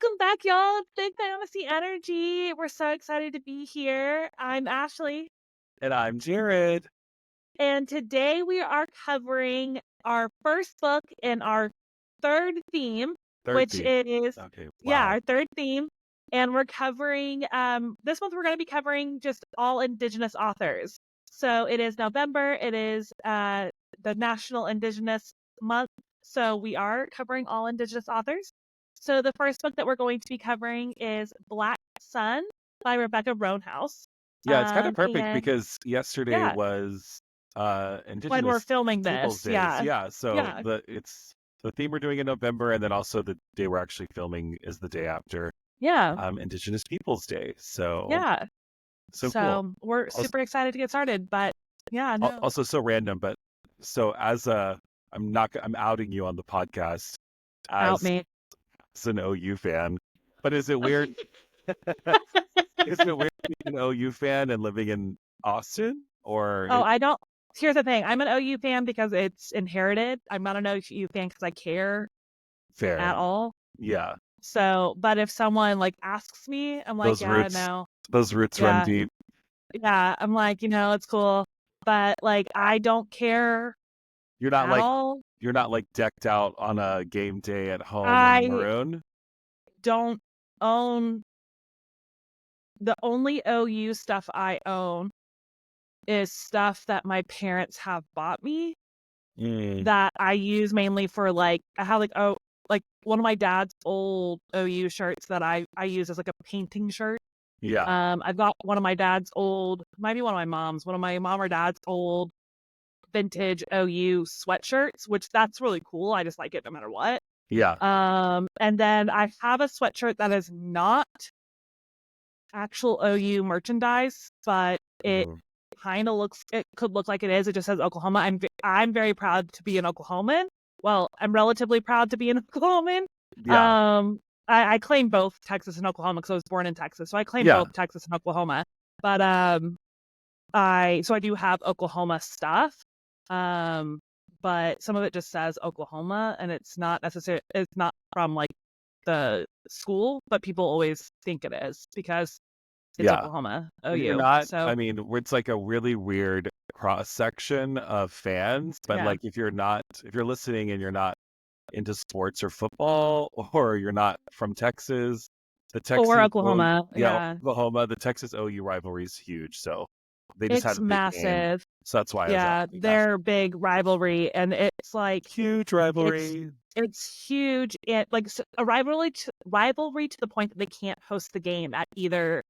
Welcome back, y'all. Big Fantasy Energy. We're so excited to be here. I'm Ashley, And I'm Jared. and today we are covering our first book in our third theme, Third which theme. is, Okay, yeah, wow. our third theme. And we're covering, this month we're going to be covering just all Indigenous authors. So it is November. It is the National Indigenous Month. So we are covering all Indigenous authors. So the first book that we're going to be covering is Black Sun by Rebecca Roanhorse. Yeah, it's kind of perfect And because yesterday yeah, was when we're Indigenous filming Peoples this, Days. yeah, Yeah, so yeah, the theme we're doing in November, and then also the day we're actually filming is the day after yeah, Indigenous Peoples Day. So yeah. cool. So we're Also, super excited to get started, but yeah, no, also so random, but so I'm outing you on the podcast out as me. an OU fan. But is it weird? Is it weird being an OU fan and living in Austin? Oh, I don't. Here's the thing. I'm an OU fan because it's inherited. I'm not an OU fan because I care Fair? at all. Yeah. So, but if someone like asks me, I'm like, Those yeah, roots no, those roots run yeah, deep. yeah. I'm like, it's cool, but like, I don't care You're not at like all. you're not like decked out on a game day at home in I maroon. don't own the only OU stuff I own is stuff that my parents have bought me Mm, that I use mainly for like I have like one of my dad's old OU shirts that I use as like a painting shirt. yeah. I've got one of my dad's old, might be one of my mom's, one of my mom or dad's old vintage OU sweatshirts, which that's really cool. I just like it no matter what. Yeah. And then I have a sweatshirt that is not actual OU merchandise, but it Mm, kind of it could look like it is. It just says Oklahoma. I'm very proud to be an Oklahoman. Well, I'm relatively proud to be an Oklahoman. yeah. I claim both Texas and Oklahoma because I was born in Texas, so I claim Yeah. both Texas and Oklahoma. But I do have Oklahoma stuff. But some of it just says Oklahoma, and it's not necessarily it's not from like the school, but people always think it is because it's Yeah. Oklahoma, You're OU. not So I mean, it's like a really weird cross section of fans, but yeah, like if you're listening and you're not into sports or football, or you're not from Texas, the or Texas Oklahoma, yeah, Oklahoma, the Texas OU rivalry is huge. So they just had it's a big game. massive. So that's why I was Yeah, asking. Gosh, their big rivalry, and it's like huge it's rivalry. it's huge. It like a rivalry to the point that they can't host the game at either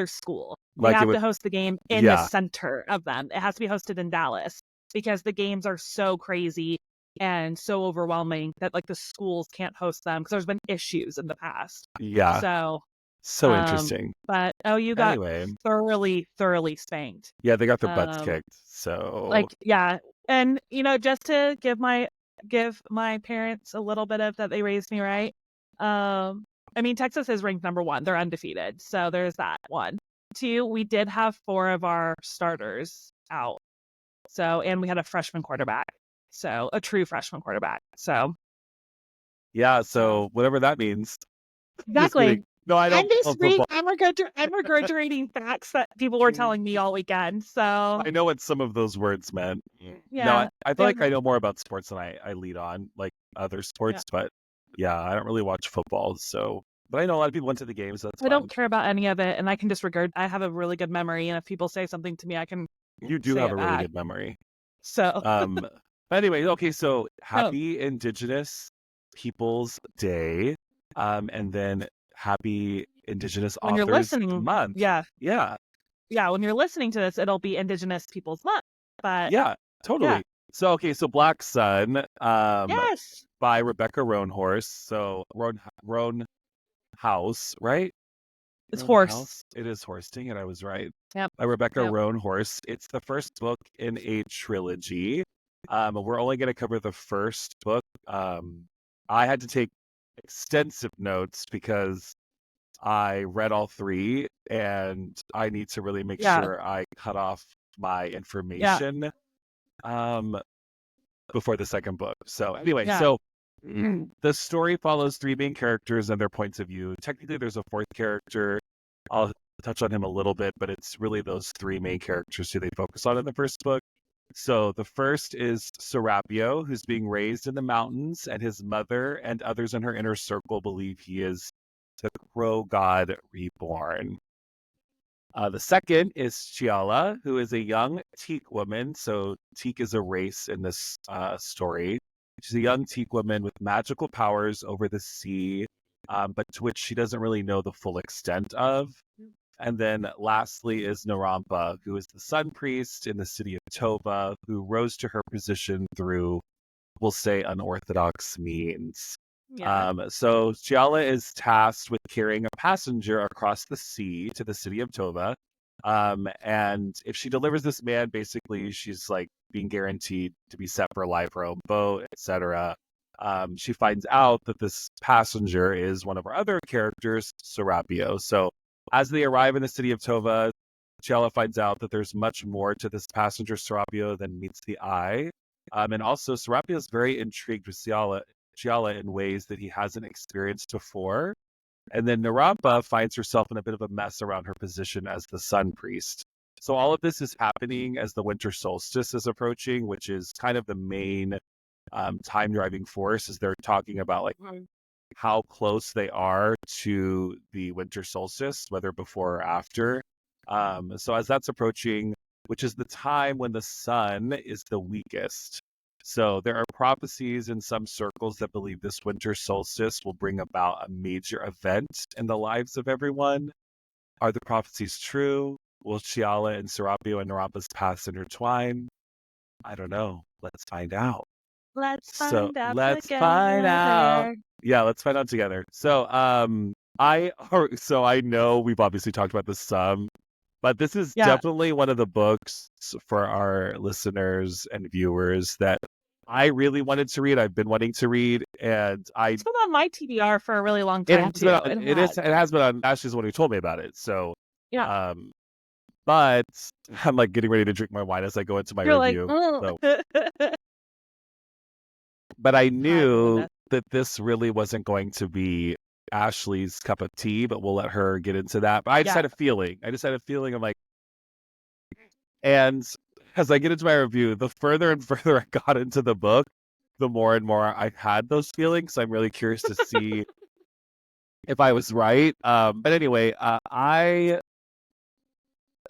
school. They Like it have would, to host the game in the yeah, center of them. It has to be hosted in Dallas because the games are so crazy and so overwhelming that like the schools can't host them because there's been issues in the past. yeah. So, So interesting. but you got Anyway, thoroughly spanked. yeah, they got their butts Um, kicked. So like yeah, and just to give my parents a little bit of that they raised me right. I mean, Texas is ranked number 1. They're undefeated. So there's that one. 2, we did have 4 of our starters out. So, and we had a freshman quarterback. So, a true freshman quarterback. So, yeah, so so whatever that means. Just kidding. exactly. No, I don't follow football. I'm regurgitating facts that people were telling me all weekend. So, I know what some of those words meant. No, yeah. I feel like I know more about sports than I lead on, like other Yeah. sports, but yeah, I don't really watch football, so but I know a lot of people went to the games, so that's I fine. don't care about any of it, and I can just I have a really good memory, and if people say something to me, I can You do say have it a really back. good memory. So, But anyway, okay, so no, happy Indigenous Peoples Day, and then happy Indigenous when you're Authors listening, Month. yeah, Yeah, yeah, when you're listening to this, it'll be Indigenous Peoples Month. But yeah, yeah, totally. So okay, so Black Sun, yes, by Rebecca Roanhorse. So Roan House, right? it's Roan horse. House. It is horse. Dang it, I was right. Yep, By Rebecca yep, Roanhorse. It's the first book in a trilogy. We're only going to cover the first book. I had to take extensive notes because I read all 3, and I need to really make yeah, sure I cut off my yeah, information um, before the second book. So anyway, yeah. so The story follows three main characters and their points of view. Technically, there's a fourth character. I'll touch on him a little bit, but it's really those three main characters who they focus on in the first book. So the first is Serapio, who's being raised in the mountains, and his mother and others in her inner circle believe he is the crow god reborn. The second is Chiala, who is a young Teak woman. So Teak is a race in this story. She's a young Teak woman with magical powers over the sea, but to which she doesn't really know the full extent of. And then lastly is Narampa, who is the sun priest in the city of Tova, who rose to her position through, we'll say, unorthodox means. Yeah. So Chiala is tasked with carrying a passenger across the sea to the city of Tova. And if she delivers this man, basically she's like being guaranteed to be set for life, her own boat, etc. She finds out that this passenger is one of our other characters, Serapio. So as they arrive in the city of Tova, Chiala finds out that there's much more to this passenger Serapio than meets the eye. And also, Serapio is very intrigued with Chiala in ways that he hasn't experienced before. And then Narampa finds herself in a bit of a mess around her position as the sun priest. So all of this is happening as the winter solstice is approaching, which is kind of the main time driving force, as they're talking about like how close they are to the winter solstice, whether before or after. So as that's approaching, which is the time when the sun is the weakest. So there are prophecies in some circles that believe this winter solstice will bring about a major event in the lives of everyone. Are the prophecies true? Will Chiala and Serapio and Narampa's paths intertwine? I don't know. Let's find out. Let's So find out let's find out. together. Yeah, let's find out together. So I know we've obviously talked about this some, but this is Yeah. definitely one of the books for our listeners and viewers that I really wanted to read. I've been wanting to read, and It's been on my TBR for a really long time too. it has been on. Ashley's the one who told me about it. So, Yeah. um, but I'm like getting ready to drink my wine as I go into my You're like, review. oh. So, but I Hi, knew Belinda. that this really wasn't going to be Ashley's cup of tea, but we'll let her get into that. But I just Yeah. had a feeling. I just had a feeling. I'm like, and as I get into my review, the further and further I got into the book, the more and more I had those feelings. I'm really curious to see if I was right. But anyway, I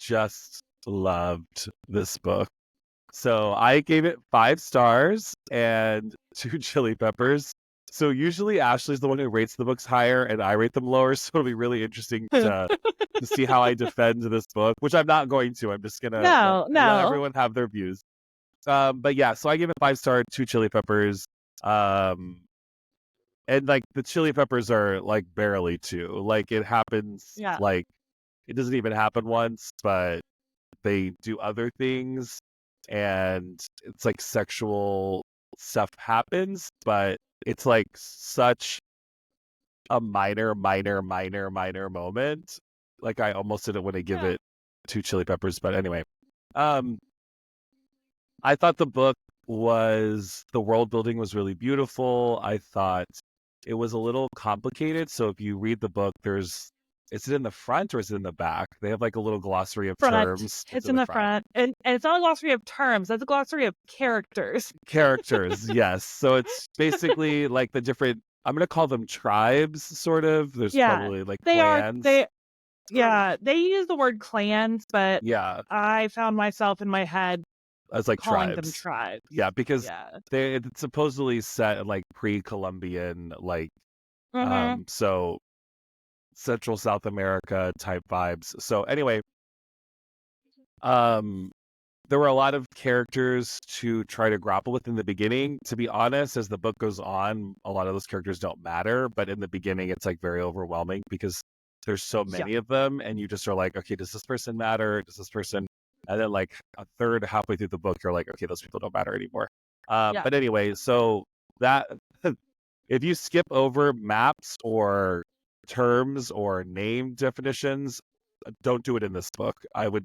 just loved this book. So I gave it 5 stars and 2 chili peppers. So usually Ashley's the one who rates the books higher and I rate them lower. So it'll be really interesting to see how I defend this book, which I'm not going to. I'm just gonna No, let no. everyone have their views. But yeah, so I give it 5 star, 2 chili peppers. Um, and like the chili peppers are like barely two. Like it happens Yeah. like it doesn't even happen once, but they do other things and it's like sexual stuff happens, but it's like such a minor moment. Like I almost didn't want to give Yeah. it 2 chili peppers, but anyway. Um I thought the world building was really beautiful. I thought it was a little complicated. So if you read the book, is it in the front or is it in the back? They have like a little glossary of Front. terms. It's It's in in the the front. front. And it's not a glossary of terms. That's a glossary of characters. Characters, yes. So it's basically like the different, I'm going to call them tribes, sort of. There's Yeah. probably like They are clans. they use the word clans, but Yeah, I found myself in my head as like calling them tribes. tribes. Yeah, because Yeah. it's supposedly set in like pre-Columbian, like, Mm-hmm. so Central South America type vibes. So anyway, um, there were a lot of characters to try to grapple with in the beginning. To be honest, as the book goes on, a lot of those characters don't matter. But in the beginning, it's like very overwhelming because there's so Yeah. many of them, and you just are like, okay, does this person matter? Does this person? And then like a third, halfway through the book, you're like, okay, those people don't matter anymore. Yeah. But anyway, so that if you skip over maps or terms or name definitions, don't do it in this book. I would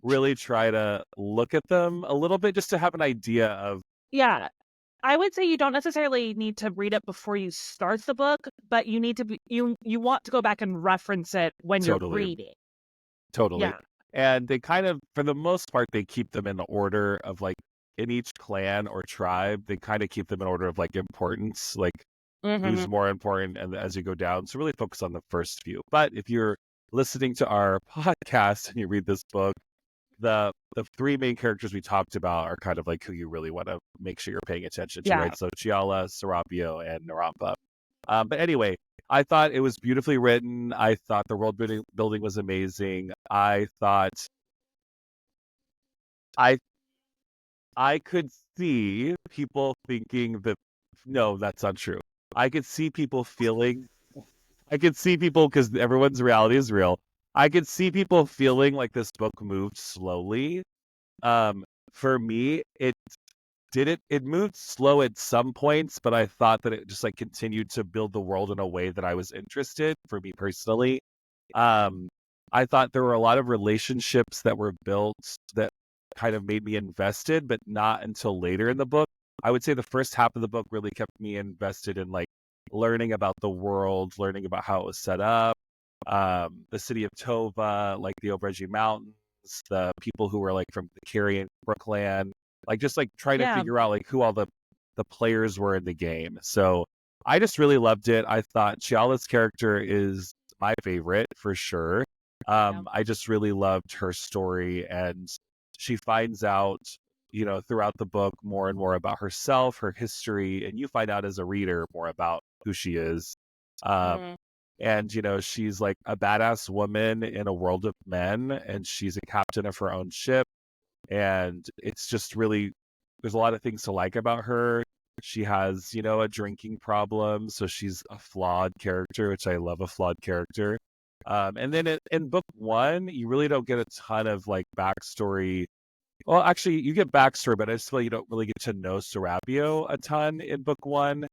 really try to look at them a little bit just to have an idea of Yeah. I would say you don't necessarily need to read it before you start the book, but you need to be you want to go back and reference it when you're Totally. reading. Totally. Yeah. And they kind of, for the most part, they keep them in the order of like in each clan or tribe, they kind of keep them in order of like importance, like who's Mhm. more important, and as you go down. So really focus on the first few. But if you're listening to our podcast and you read this book, the three main characters we talked about are kind of like who you really want to make sure you're paying attention to, Yeah. right? So Chiala, Serapio, and Narampa. But anyway, I thought it was beautifully written. I thought the world building was amazing. I I could see people thinking that no, that's not true. I could see people feeling I could see people because everyone's reality is real. I could see people feeling like this book moved slowly. Um, for me, it moved slow at some points, but I thought that it just like continued to build the world in a way that I was interested for me personally. Um, I thought there were a lot of relationships that were built that kind of made me invested, but not until later in the book. I would say the first half of the book really kept me invested in like learning about the world, learning about how it was set up, the city of Tova, like the Obreji Mountains, the people who were like from the Carrion Brookland, like just like trying to Yeah. figure out like who all the players were in the game. So I just really loved it. I thought Chiala's character is my favorite for sure. Yeah. I just really loved her story, and she finds out, throughout the book more and more about herself, her history, and you find out as a reader more about who she is. Um, Mhm. and she's like a badass woman in a world of men, and she's a captain of her own ship, and it's just really there's a lot of things to like about her. She has, a drinking problem, so she's a flawed character, which I love a flawed character. And then in book one, you really don't get a ton of like backstory. Well, actually, you get backstory, but I just feel you don't really get to know Serapio a ton in book one,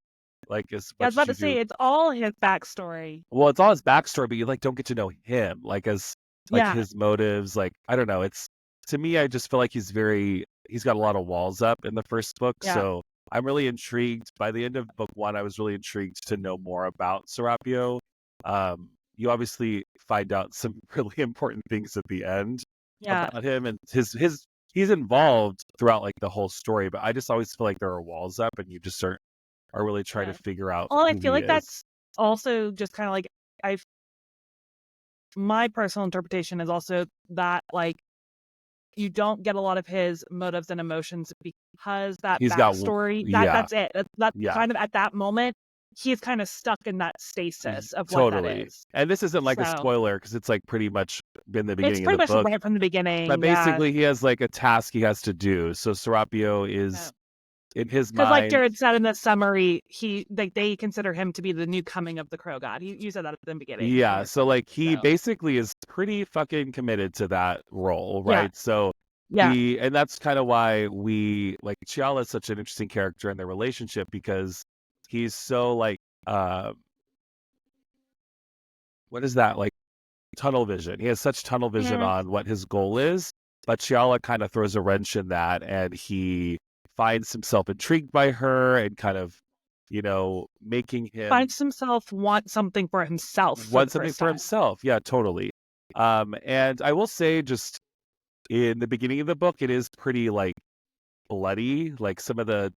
like as Yeah, I was much as about you to say do. it's all his backstory. Well, it's all his backstory, but you like don't get to know him, like as like Yeah. his motives. Like I don't know. It's to me, I just feel like he's got a lot of walls up in the first book. Yeah. So I'm really intrigued. By the end of book one, I was really intrigued to know more about Serapio. You obviously find out some really important things at the end Yeah. about him, and his he's involved throughout like the whole story. But I just always feel like there are walls up, and you just are really trying to Yeah. figure out Well, I who feel he like is. that's also just kind of like I my personal interpretation is also that like you don't get a lot of his motives and emotions because that He's got backstory yeah, that's it. That's yeah, kind of at that moment he's kind of stuck in that stasis of what that totally. is. And this isn't like a So spoiler because it's like pretty much been the it's beginning of pretty the much book. right from the But beginning. Yeah. basically, he has like a task he has to do. So Serapio is in his Because, like mind, Jared said in the summary, they consider him to be the new coming of the Crow God. You said that at the beginning in yeah. your So summary. like he So basically is pretty fucking committed to that role, yeah, right? So yeah, and that's kind of why we like Chiala is such an interesting character in their relationship because he's so like, what is that like? Tunnel vision. He has such tunnel vision Mhm. on what his goal is, but Chiala kind of throws a wrench in that, and he finds himself intrigued by her and kind of, making him Finds himself want something for himself for want the something first for time. himself. Yeah, totally. And I will say, just in the beginning of the book, it is pretty like bloody, like some of the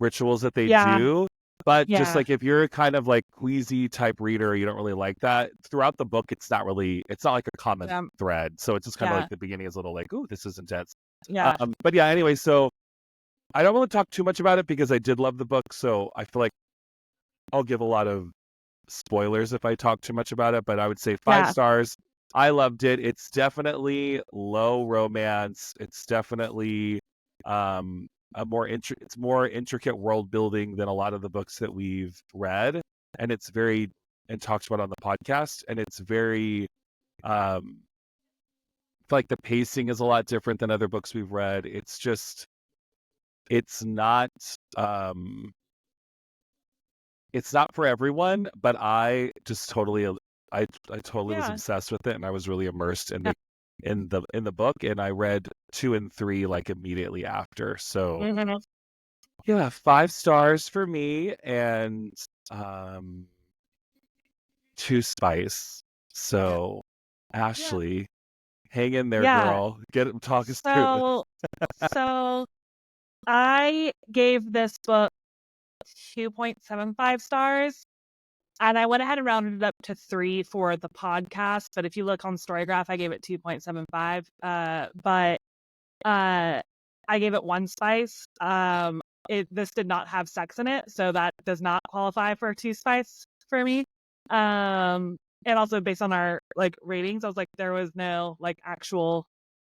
rituals that they Yeah, do. But just yeah, like if you're kind of like queasy type reader, you don't really like that. Throughout the book, it's not like a common yeah, thread. So it's just kind of like yeah, the beginning is a little like, ooh, this is intense. yeah, But yeah, anyway, so I don't want to talk too much about it because I did love the book. So I feel like I'll give a lot of spoilers if I talk too much about it. But I would say five yeah, stars. I loved it. It's definitely low romance. It's definitely um it's more intricate world building than a lot of the books that we've read, and it's very and talked about on the podcast, and it's very um I feel like the pacing is a lot different than other books we've read. It's just it's not um it's not for everyone, but I totally was yeah. obsessed with it, and I was really immersed in the book, and I read 2 and 3 like immediately after. So Mhm. Yeah, 5 stars for me and um 2 spice. So, Yeah. Ashley, hang in there, Yeah. girl. Talk us through this. So, so I gave this book 2.75 stars. And I went ahead and rounded it up to 3 for the podcast. But if you look on Storygraph, I gave it 2.75. But I gave it 1 spice. This did not have sex in it, so that does not qualify for 2 spice for me. And also based on our like ratings, I was like, there was no like actual.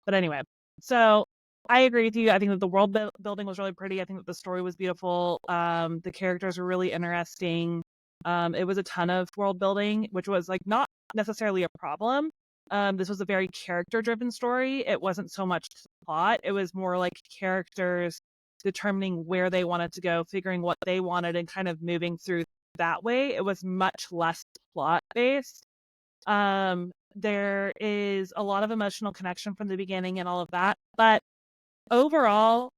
But anyway, so I agree with you. I think that the world building was really pretty. I think that the story was beautiful. The characters were really interesting. It was a ton of world building, which was like not necessarily a problem. This was a very character driven story. It wasn't so much plot. It was more like characters determining where they wanted to go, figuring what they wanted, and kind of moving through that way. It was much less plot based. There is a lot of emotional connection from the beginning and all of that. But overall,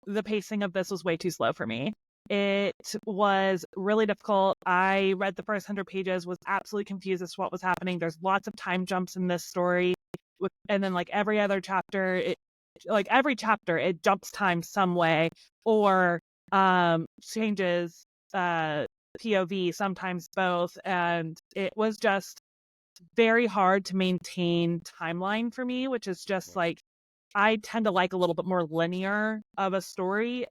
the pacing of this was way too slow for me. It was really difficult. I read the first 100 pages, was absolutely confused as to what was happening. There's lots of time jumps in this story. And then, like every other chapter, every chapter, it jumps time some way or changes POV, sometimes both. And it was just very hard to maintain timeline for me, which is just like, I tend to like a little bit more linear of a story,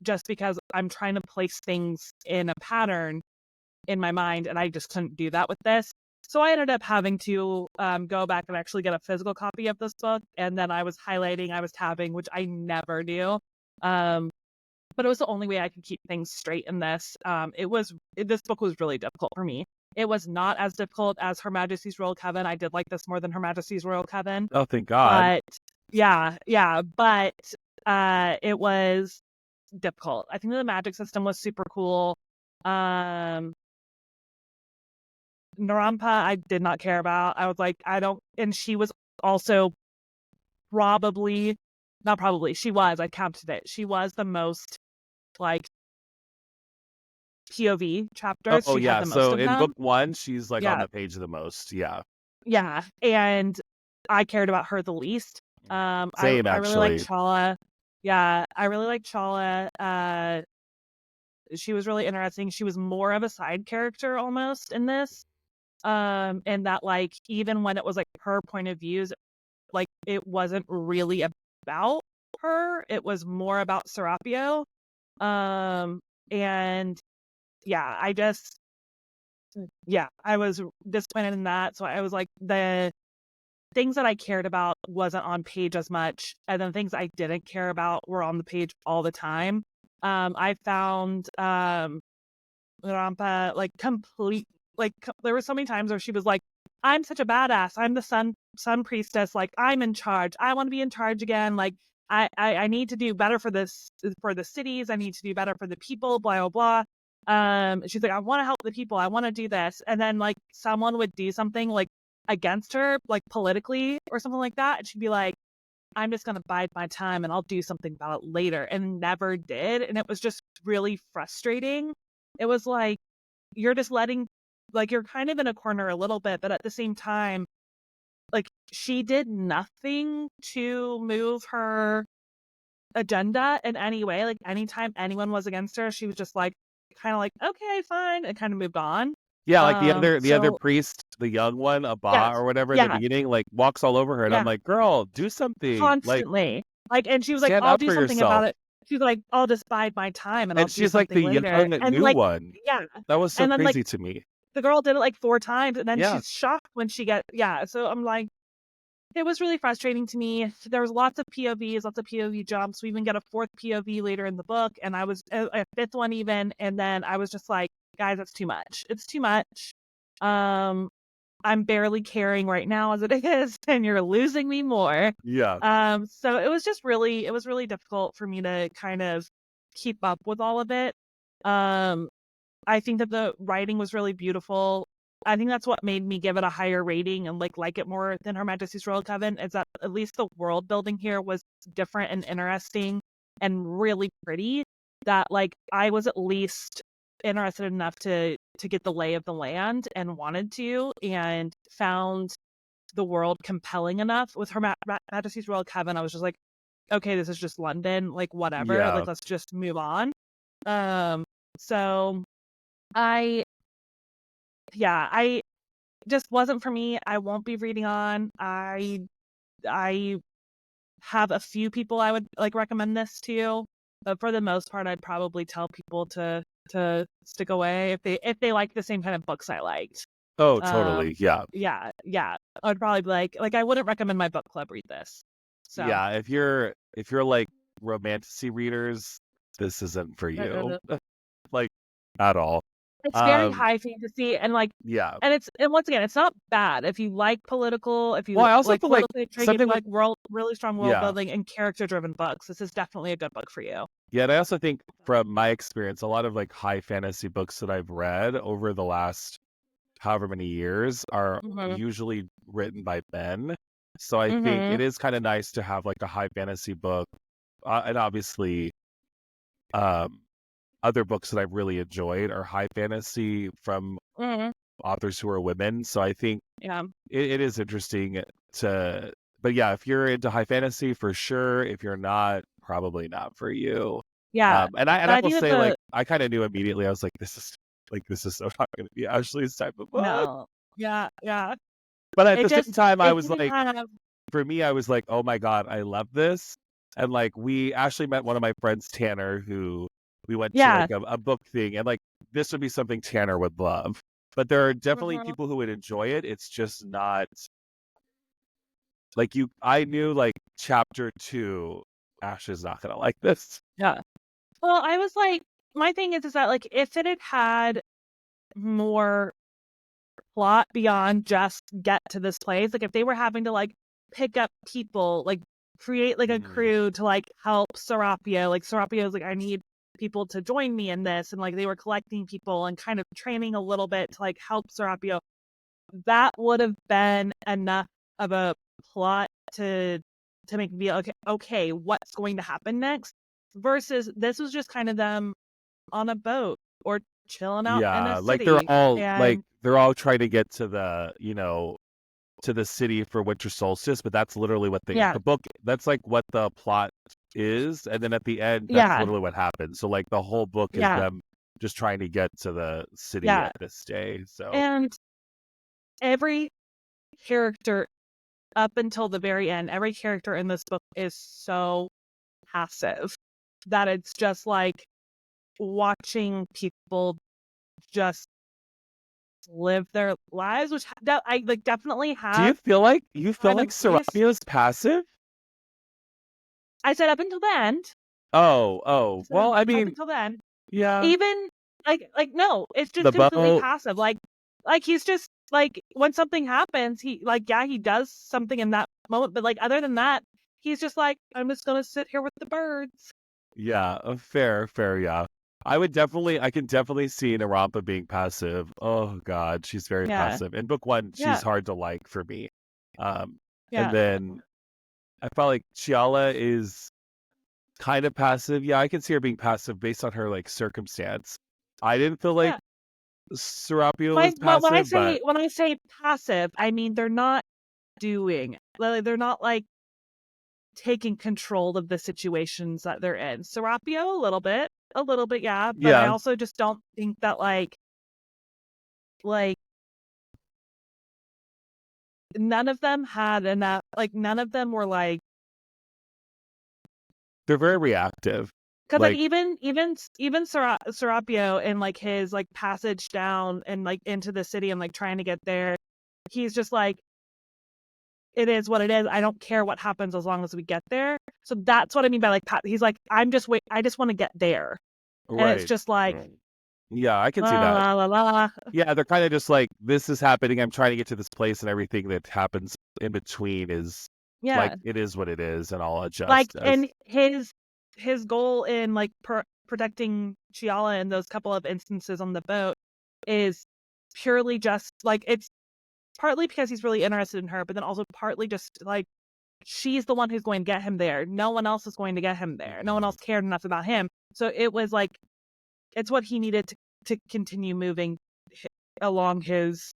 just because I'm trying to place things in a pattern in my mind, and I just couldn't do that with this. So I ended up having to go back and actually get a physical copy of this book, and then I was highlighting, I was tabbing, which I never do. But it was the only way I could keep things straight in this. This book was really difficult for me. It was not as difficult as Her Majesty's Royal Coven. I did like this more than Her Majesty's Royal Coven. Oh, thank God. But yeah, but it was difficult. I think the magic system was super cool. Um, Narampa, I did not care about. I was like, I don't, and she was also probably, not probably, she was, I counted it. She was the most like POV chapters. Oh, She had yeah. the most So of in book them. 1, she's like on Yeah, the page the most. Yeah. yeah, and I cared about her the least. Same, I really like actually. Chala. Yeah, I really like Chala. She was really interesting. She was more of a side character almost in this. And that like even when it was like her point of views, like it wasn't really about her. It was more about Serapio. And yeah, I was disappointed in that. So I was like, the things that I cared about wasn't on page as much, and then things I didn't care about were on the page all the time. I found Rampa like complete, like there were so many times where she was like, I'm such a badass, I'm the sun priestess, like I'm in charge, I want to be in charge again, like I need to do better for this, for the cities, I need to do better for the people, blah blah blah. She's like, I want to help the people, I want to do this, and then like someone would do something like against her, like politically or something like that, and she'd be like, I'm just going to bide my time and I'll do something about it later, and never did. And it was just really frustrating. It was like, you're just letting, like, you're kind of in a corner a little bit, but at the same time, like, she did nothing to move her agenda in any way. Like, anytime anyone was against her, she was just like, kind of like, okay, fine, and kind of moved on. Yeah, like the other So, priest, the young one, Abba yes, or whatever in the yeah, beginning, like walks all over her, and I'm yeah. like, girl, do something. Like, Constantly. Like, and she was like, stand "I'll up do for something yourself. about it." She was like, "I'll just bide my time and I'll And do she's like something the later." young And new like, one. yeah. That was so And then like crazy to me. the girl did it like 4 times, and then Yeah. she's shocked when she get, yeah. So I'm like, it was really frustrating to me. There was lots of POVs, lots of POV jumps. We even get a 4th POV later in the book, and I was a 5th one even, and then I was just like, guys, that's too much. It's too much. Um I'm barely caring right now as it is, and you're losing me more. Yeah. So it was really difficult for me to kind of keep up with all of it. Um, I think that the writing was really beautiful. I think that's what made me give it a higher rating and like it more than Her Majesty's Royal Coven, is that at least the world building here was different and interesting and really pretty. that like I was at least interested enough to get the lay of the land and wanted to, and found the world compelling enough with Her Majesty's Royal Coven. I was just like, okay, this is just London, like whatever, Yeah. like let's just move on. So I just wasn't for me. I won't be reading on. I have a few people I would like recommend this to, but for the most part, I'd probably tell people to stick away if they like the same kind of books I liked. Oh, totally. Yeah. Yeah. I would probably be like I wouldn't recommend my book club read this. So Yeah. If you're like romantasy readers, this isn't for you. Like at all. it's very Um, high fantasy and like, yeah. and once again, it's not bad if you like political, if Well, you I also like feel like politically intriguing, if something you like like really strong world yeah. building and character driven books. This is definitely a good book for you. Yeah, and I also think from my experience, a lot of like high fantasy books that I've read over the last however many years are Mhm. usually written by men. So I think Mhm. it is kind of nice to have like a high fantasy book, and obviously, um, other books that I've really enjoyed are high fantasy from Mhm. authors who are women. So I think Yeah. it is interesting to, but yeah, if you're into high fantasy, for sure. If you're not, probably not for you. Yeah. And But I I will think that say, like, the I kind of knew immediately. I was like this is so not going to be Ashley's type of book. no. Yeah, yeah. But at It the same just time, I it was didn't like, have for me, I was like, oh my god, I love this. And like, we actually met one of my friends, Tanner, who we went to yeah. like a book thing, and like this would be something Tanner would love. But there are definitely Mhm. people who would enjoy it. It's just not like you. I knew like chapter 2, Ash is not gonna like this. Yeah. Well, I was like, my thing is that like if it had had more plot beyond just get to this place, like if they were having to like pick up people, like create like a Mhm. crew to like help Serapio, like Serapio's like I need people to join me in this, and like they were collecting people and kind of training a little bit to like help Serapio, that would have been enough of a plot to make me be okay, what's going to happen next? Versus this was just kind of them on a boat or chilling out in a Yeah, like city. And they're all trying to get to the to the city for winter solstice, but that's literally what yeah, the book that's like what the plot is, and then at the end that's yeah, literally what happens. So like the whole book is yeah, them just trying to get to the city yeah. at this day. So And every character up until the very end, every character in this book is so passive that it's just like watching people just live their lives, which I like definitely do you have feel like kind of race. Serapio is passive? I said up until the end. I Oh. said Well, I up mean, until then. yeah, Even no, it's just the completely boat. passive. Like he's just like when something happens, he like yeah, he does something in that moment, but like other than that, he's just like I'm just gonna sit here with the birds. Yeah, fair, yeah. I can definitely see Narampa being passive. Oh God, she's very Yeah, passive. In book 1, she's yeah, hard to like for me. And yeah, then I felt like Chiala is kind of passive. Yeah, I can see her being passive based on her like circumstance. I didn't feel like yeah. Serapio was When I passive, but say passive, I mean they're not doing. They're not like taking control of the situations that they're in. Serapio a little bit, yeah. But I yeah, also just don't think that like none of them had enough. Like none of them were like they're very reactive. because like Like, even Serapio and like his like passage down and like into the city and like trying to get there, he's just like it is what it is. I don't care what happens as long as we get there. So that's what I mean by like he's like I'm just wait. I just want to get there, and it's right. just like Right. Yeah, I can see la that. la la la. Yeah, they're kind of just like, this is happening. I'm trying to get to this place, and everything that happens in between is like, Yeah, it is what it is, and I'll like adjust as. and his goal in like protecting Chiala in those couple of instances on the boat is purely just like it's partly because he's really interested in her, but then also partly just like she's the one who's going to get him there. No one else is going to get him there. No one else cared enough about him. So it was like, it's what he needed to continue moving along his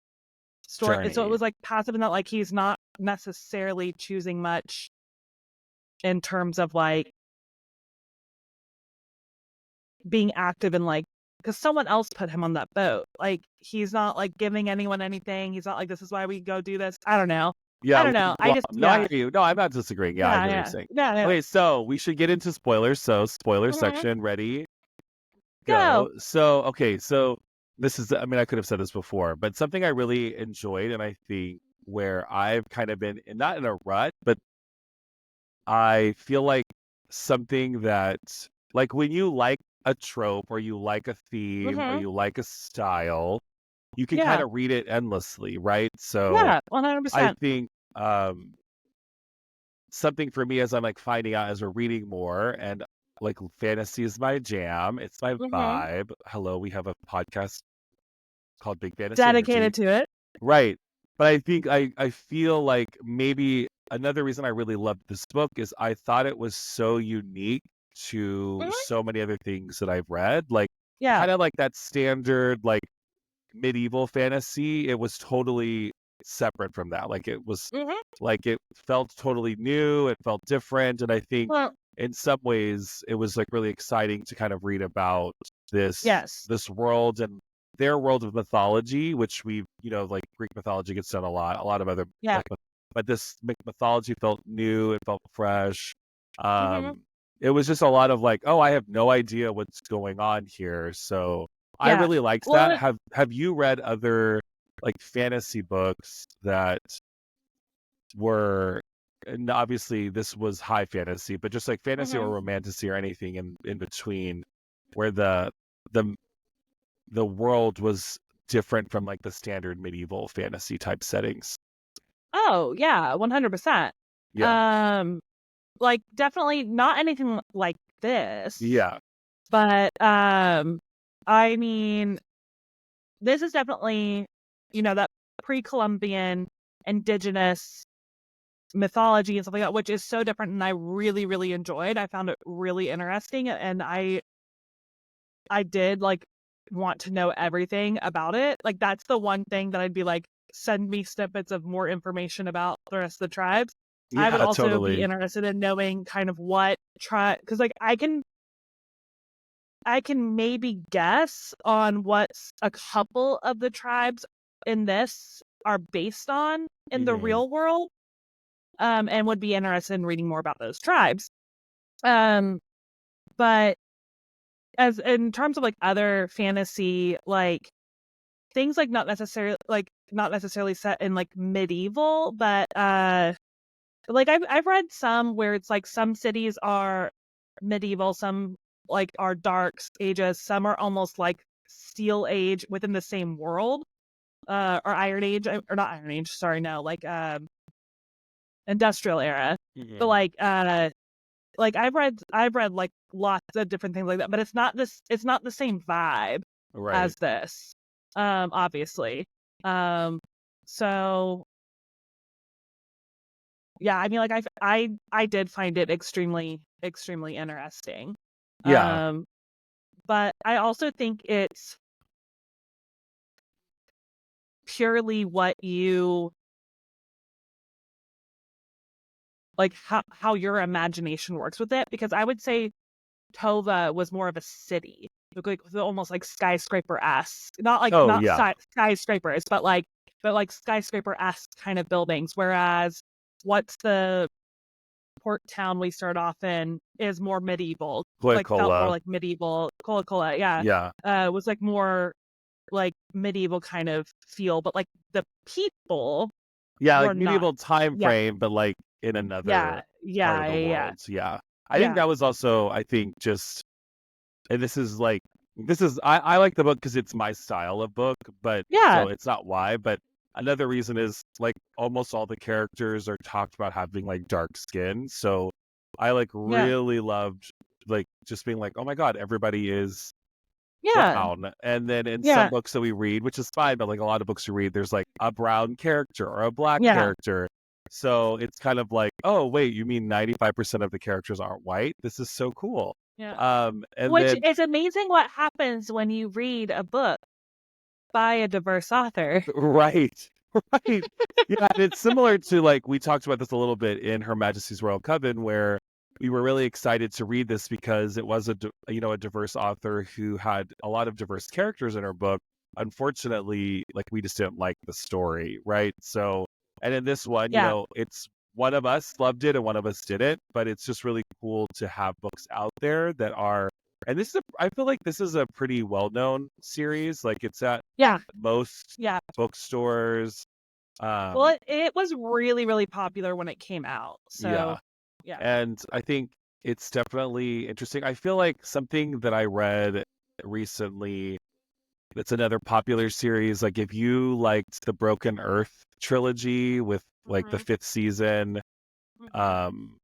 story. Journey. So it was like passive in that, like, he's not necessarily choosing much in terms of like being active in like, because someone else put him on that boat. Like, he's not like giving anyone anything. He's not like, this is why we go do this. I don't know. Yeah, I don't know. I just, no, I hear you. No, I'm not disagreeing. Yeah, I hear what you're saying. Yeah. Okay, so we should get into spoilers. So spoiler Mhm. section, ready, Go. go. So, okay, so this is, I mean, I could have said this before, but something I really enjoyed, and I think where I've kind of been, not in a rut, but I feel like something that, like when you like a trope or you like a theme or Mhm. you like a style, you can kind Yeah. of read it endlessly, right? So Yeah. I 100%. think something for me as I'm like finding out as we're reading more, and like fantasy is my jam. It's my Mhm. vibe. Hello, we have a podcast called Big Fantasy Energy. Dedicated to it. Right. But I think I feel like maybe another reason I really loved this book is I thought it was so unique to Mhm. so many other things that I've read. Like Yeah. kind of like that standard like medieval fantasy. It was totally separate from that. Like it was Mhm. like it felt totally new, it felt different, and I think Well, in some ways it was like really exciting to kind of read about this yes. this world and their world of mythology, which we, like Greek mythology gets done a lot of other Yeah. like but this mythology felt new, it felt fresh. Mhm. It was just a lot of like, oh, I have no idea what's going on here. So I Yeah. really liked that. Well, Have you read other like fantasy books that were, and obviously this was high fantasy, but just like fantasy or mhm. romantasy or anything in between, where the the world was different from like the standard medieval fantasy type settings. Oh, yeah, 100%. Yeah. Um, like, definitely not anything like this, Yeah. but, I mean, this is definitely, that pre-Columbian indigenous mythology and stuff like that, which is so different, and I really, really enjoyed. I found it really interesting, and I did, like, want to know everything about it. Like, that's the one thing that I'd be like, "Send me snippets of more information about the rest of the tribes." I would Yeah, also be totally. interested in knowing kind of what tribe, because like, I can maybe guess on what a couple of the tribes in this are based on in the Hmm. real world, and would be interested in reading more about those tribes. Um, but as in terms of like other fantasy, like things not necessarily set in like medieval, but like I've read some where it's like some cities are medieval, some like are dark ages, some are almost like steel age within the same world, or iron age, or not iron age, sorry, no, like industrial era. But Hmm. like I've read like lots of different things like that, but it's not the same vibe Right. as this. Obviously. So yeah, I mean, like I did find it extremely, extremely interesting. Yeah. Um, but I also think it's purely what you like, how your imagination works with it, because I would say Tova was more of a city, like almost like skyscraper-esque, not like Oh not yeah. skyscrapers, but like skyscraper-esque kind of buildings. Whereas what's the port town we start off in is more medieval, like felt more Coca-Cola. like medieval. Cola, yeah, Yeah. was like more like medieval kind of feel, but like the people Yeah, like were not. medieval time Yeah, frame, but like in yeah, another part yeah, of the yeah, world. Yeah. I think yeah, that was also, I think, just, and I like the book because it's my style of book, but yeah, so it's not why, but another reason is like almost all the characters are talked about having like dark skin. So I like yeah, really loved like just being like, oh my God, everybody is yeah, brown. And then in some yeah, books that we read, which is fine, but like a lot of books you read, there's like a brown character or a black yeah, character. So it's kind of like, oh wait, you mean 95% of the characters aren't white? This is so cool. Yeah. And Which then is amazing what happens when you read a book by a diverse author. right, right, yeah, and it's similar to like we talked about this a little bit in Her Majesty's Royal Coven, where we were really excited to read this because it was a diverse author who had a lot of diverse characters in her book. Unfortunately, like we just didn't like the story, right? So, and in this one, Yeah. it's one of us loved it and one of us didn't, but it's just really cool to have books out there that are. And I feel like this is a pretty well-known series. Like it's at Yeah. most Yeah. bookstores. Well, it was really, really popular when it came out. Yeah. So, yeah. And I think it's definitely interesting. I feel like something that I read recently that's another popular series, like if you liked the Broken Earth trilogy with like the Hmm. fifth season, Hmm. um,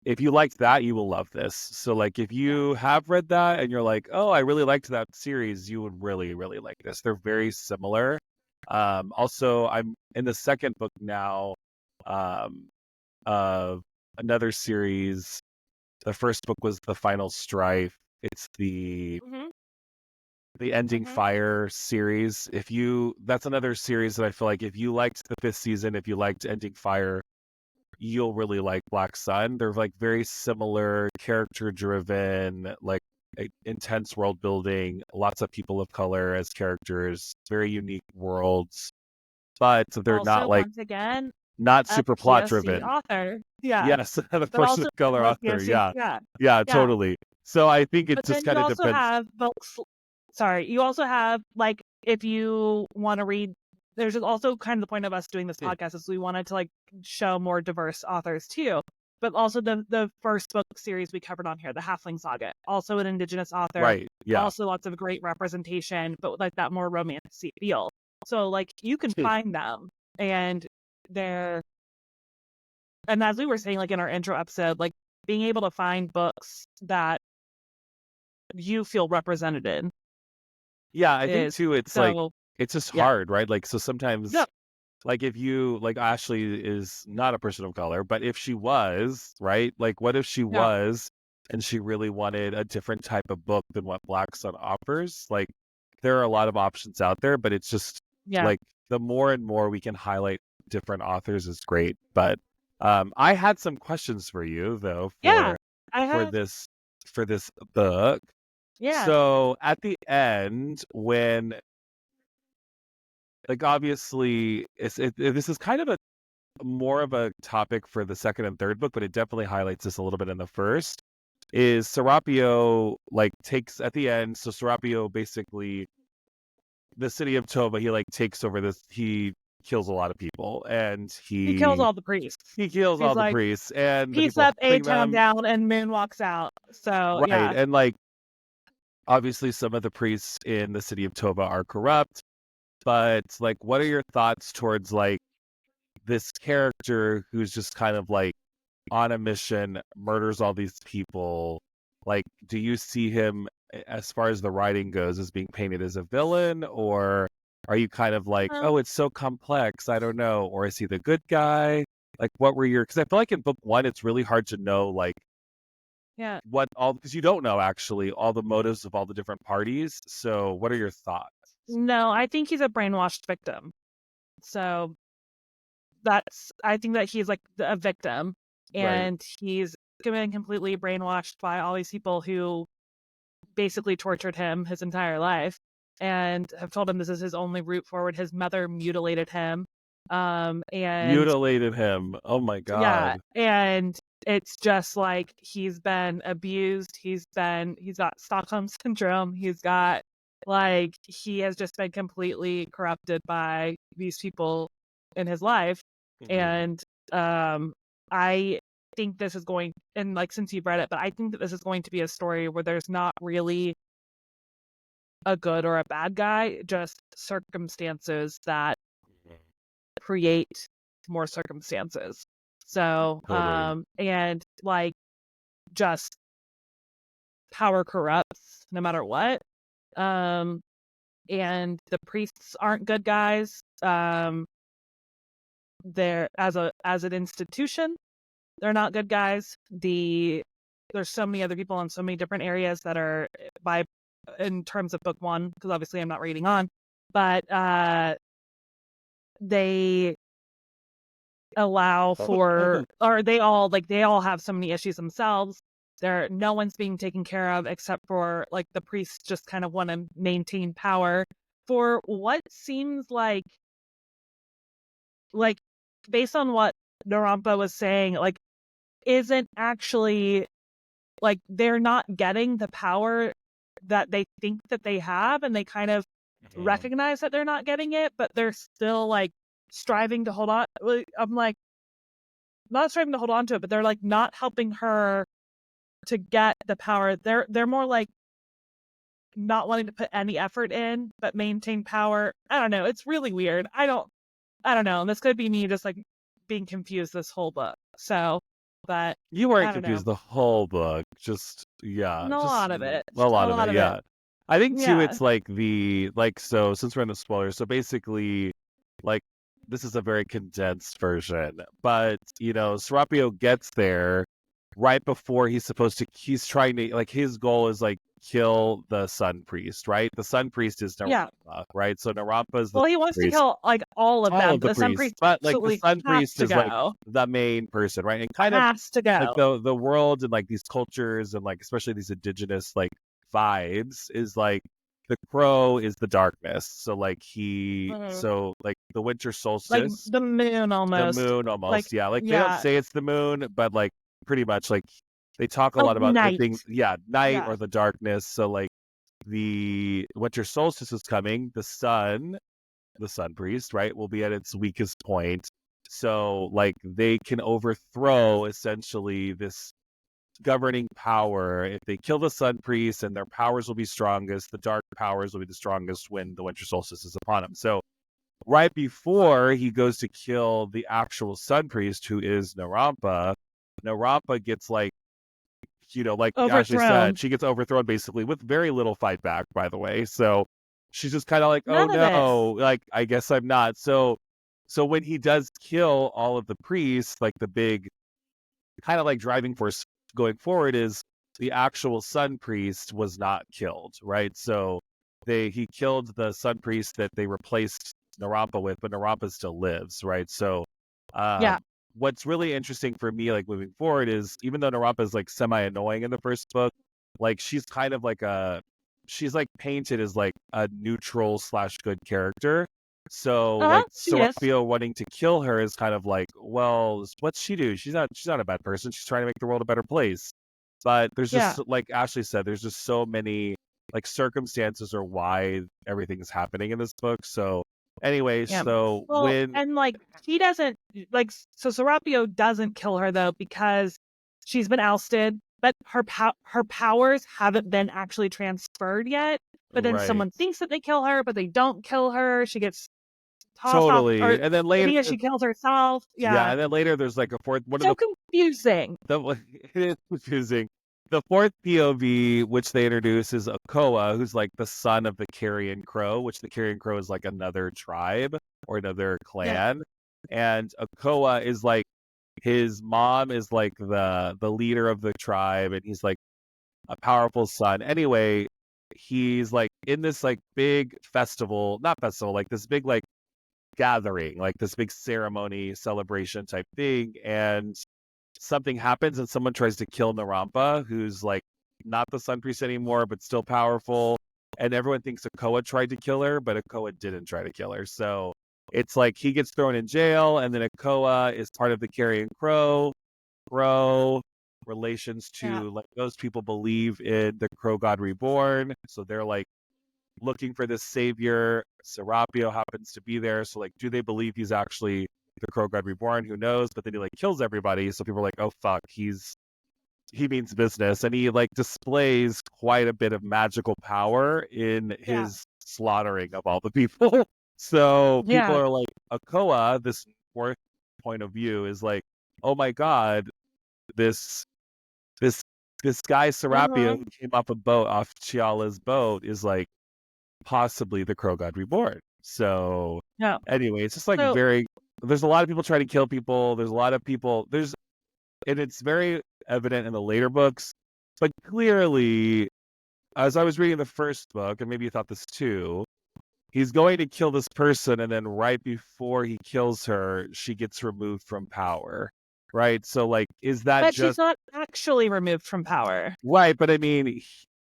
if you liked that, you will love this. So like if Yeah. you have read that and you're like, oh, I really liked that series, you would really, really like this. They're very similar. Also, I'm in the second book now um, of another series. The first book was The Final Strife. It's Hmm. the Ending Hmm. Fire series. That's another series that I feel like if you liked the fifth season, if you liked Ending Fire, you'll really like Black Sun. They're like very similar, character driven, like intense world building, lots of people of color as characters, very unique worlds, but they're Also, not like once again, not a super plot POC driven. author. Yeah. Yes, the But person also of color a author. POC. Yeah. Yeah. Yeah, Yeah. totally. So I think it But just then you kind of also depends. have books. Sorry, you also have like if you want to read. There's also kind of the point of us doing this Hmm. podcast is we wanted to like show more diverse authors too. But also the first book series we covered on here, the Halfling Saga, also an Indigenous author, Right. Yeah. also lots of great representation, but like that more romantic feel. So like you can Hmm. find them, and they're and as we were saying like in our intro episode, like being able to find books that you feel represented in Yeah, I think is too it's like so it's just yeah. hard, right? Like so sometimes No, like if you like Ashley is not a person of color, but if she was, right? Like what if she no, was and she really wanted a different type of book than what Black Sun offers? Like there are a lot of options out there, but it's just yeah. like the more and more we can highlight different authors is great. But I had some questions for you though Yeah. I for have this for this book. yeah. So at the end, when like obviously this is kind of a more of a topic for the second and third book, but it definitely highlights this a little bit in the first. Is Serapio like takes at the end? So Serapio basically the city of Tova, he like takes over this. He kills a lot of people, and He kills all the priests. he kills He's all the like, priests and the peace people up, A helping town them. down, and Moon walks out. So Right, yeah. and like obviously some of the priests in the city of Tova are corrupt, but like what are your thoughts towards like this character who's just kind of like on a mission, murders all these people? Like, do you see him, as far as the writing goes, as being painted as a villain, or are you kind of like, Um, oh, it's so complex, I don't know, or is he the good guy? Like, what were your? Because I feel like in book one, it's really hard to know like yeah. what all because you don't know actually all the motives of all the different parties. So, what are your thoughts? No, I think he's a brainwashed victim. So I think that he's like a victim, Right. and he's been completely brainwashed by all these people who basically tortured him his entire life and have told him this is his only route forward. His mother mutilated him. And Mutilated him. Oh my yeah, God. and it's just like he's been abused. He's got Stockholm syndrome. He's got like he has just been completely corrupted by these people in his life. Mhm. And I think this is going and like since you've read it, but I think that this is going to be a story where there's not really a good or a bad guy, just circumstances that create more circumstances. So, Totally. and like just power corrupts no matter what. Um, and the priests aren't good guys. they're as an institution, they're not good guys. There's so many other people in so many different areas that are in terms of book one, because obviously I'm not reading on, but they allow for, or they all have so many issues themselves. No one's being taken care of except for like the priests just kind of want to maintain power for what seems like based on what Narampa was saying, like isn't actually like they're not getting the power that they think that they have, and they kind of recognize that they're not getting it, but they're still like striving to hold on. I'm like, not striving to hold on to it, but they're like not helping her to get the power. They're more like not wanting to put any effort in, but maintain power. I don't know. It's really weird. I don't know. And this could be me just like being confused this whole book. So, but You I weren't don't know. confused the whole book. Just A yeah, just lot of it. a A lot of lot it. of it. Yeah, I think too. Yeah. It's like so since we're in the spoilers, so basically, like this is a very condensed version. But Serapio gets there right before he's supposed to. He's trying to like his goal is like kill the Sun Priest, right? The Sun Priest is Yeah. Narampa, right? So Narampa is the Well, he wants to priest, kill like all of all them, of but the the Sun priests, Priest but like the absolutely Sun has Priest to is like go. the main person, right? And kind of Has to like go. the world and like these cultures and like especially these indigenous like vibes is like the crow is the darkness. So like Mhm. so like the winter Like solstice, the moon the almost. moon Like, almost, yeah. Like they don't yeah. say it's the moon, but like pretty much like they talk a Like lot about the night. things, yeah, night Yeah. or the darkness. So like the winter solstice is coming, the sun priest, right, will be at its weakest point. So like they can overthrow essentially this governing power if they kill the sun priest, and their powers will be strongest. The dark powers will be the strongest when the winter solstice is upon him. So right before he goes to kill the actual sun priest, who is Narampa, Narampa gets like Ashley said, Overthrown. she gets overthrown basically with very little fight back, by the way. So she's just kind of like, oh None of it. no, like I guess I'm not. So when he does kill all of the priests, like the big kind of like driving force going forward is the actual sun priest was not killed, right? So he killed the sun priest that they replaced Narampa with, but Narampa still lives, right? So Yeah. what's really interesting for me, like moving forward, is even though Narapa is like semi annoying in the first book, like she's kind of like she's like painted as like a neutral slash good character. So like She is. Serapio wanting to kill her is kind of like, well, what's she do? She's not a bad person. She's trying to make the world a better place. But there's Yeah. just like Ashley said, there's just so many like circumstances or why everything's happening in this book. So anyway, Yeah. so Well, when and like he doesn't like so Serapio doesn't kill her though because she's been ousted, but her powers haven't been actually transferred yet. But then right. someone thinks that they kill her, but they don't kill her. She gets tossed off, or Totally. And then I later, think she kills herself. yeah, Yeah. and then later there's like a fourth one of So confusing. it is confusing. The fourth POV which they introduce is Akoa, who's like the son of the Carrion Crow, which the Carrion Crow is like another tribe or another Yeah. clan. And Akoa is like his mom is like the leader of the tribe, and he's like a powerful son. Anyway, he's like in this like big festival, not festival, like this big like gathering, like this big ceremony celebration type thing, and something happens and someone tries to kill Narampa, who's like not the Sun Priest anymore, but still powerful. And everyone thinks Akoa tried to kill her, but Akoa didn't try to kill her. So it's like he gets thrown in jail, and then Akoa is part of the Carrion Crow relations Yeah. to like those people believe in the Crow God Reborn. So they're like looking for this savior. Serapio happens to be there. So like, do they believe he's actually the Crow God Reborn? Who knows? But then he like kills everybody. So people are like, oh fuck, he means business. And he like displays quite a bit of magical power in Yeah. his slaughtering of all the people. So people Yeah. are like, Akoa, this fourth point of view is like, oh my god, this this this guy Serapio Uh-huh. who came off Chiala's boat is like possibly the Crow God Reborn. So Yeah. anyway, it's just like So very there's a lot of people trying to kill people. There's a lot of people. And it's very evident in the later books, but clearly, as I was reading the first book, and maybe you thought this too, he's going to kill this person, and then right before he kills her, she gets removed from power, right? So, like, is that But she's just not actually removed from power right? But I mean,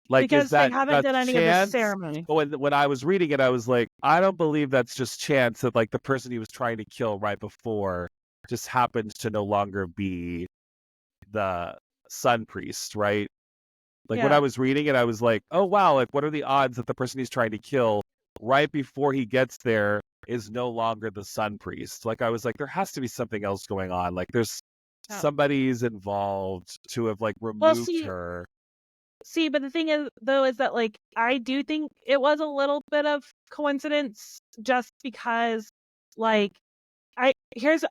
like, is because they that haven't just done any of the chance? ceremony. When I was reading it, I was like, I don't believe that's just chance that like the person he was trying to kill right before just happens to no longer be the sun priest, right? Like when I Yeah. was reading it, I was like, oh wow, like what are the odds that the person he's trying to kill right before he gets there is no longer the sun priest? Like I was like, there has to be something else going on. Like there's Yeah. somebody's involved to have like Well, removed her. but the thing is, though, is that like I do think it was a little bit of coincidence, just because, like,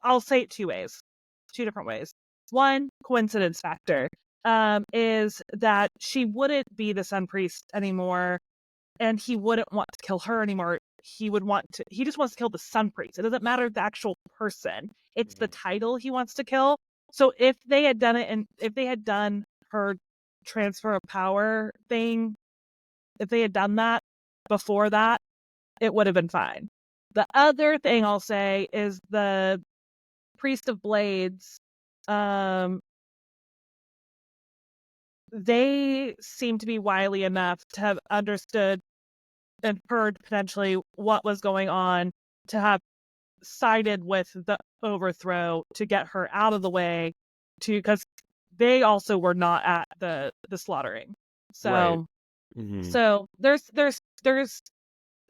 I'll say it two different ways. One Coincidence factor, is that she wouldn't be the sun priest anymore, and he wouldn't want to kill her anymore. He just wants to kill the sun priest. It doesn't matter the actual person. It's the Mhm. title he wants to kill. So if they had done it, and if they had done her transfer of power thing, if they had done that before that, it would have been fine. The other thing I'll say is the Priest of Blades, um, they seem to be wily enough to have understood and heard potentially what was going on, to have sided with the overthrow to get her out of the way, because they also were not at the slaughtering. Right. So Hmm. so there's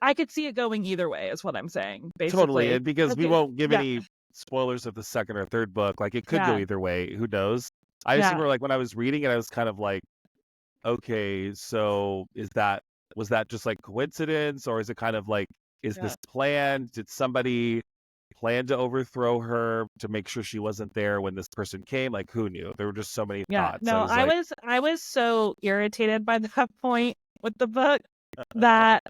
I could see it going either way is what I'm saying, Totally. basically. And because we Okay. won't give Yeah. any spoilers of the second or third book, like it could go Yeah. either way. Who knows? I just Yeah. remember like when I was reading it, I was kind of like, okay, so was that just like coincidence, or is it kind of like, is Yeah. this planned? Did somebody plan to overthrow her to make sure she wasn't there when this person came? Like who knew? There were just so many Yeah. thoughts. I No, was like, I was so irritated by that point with the book that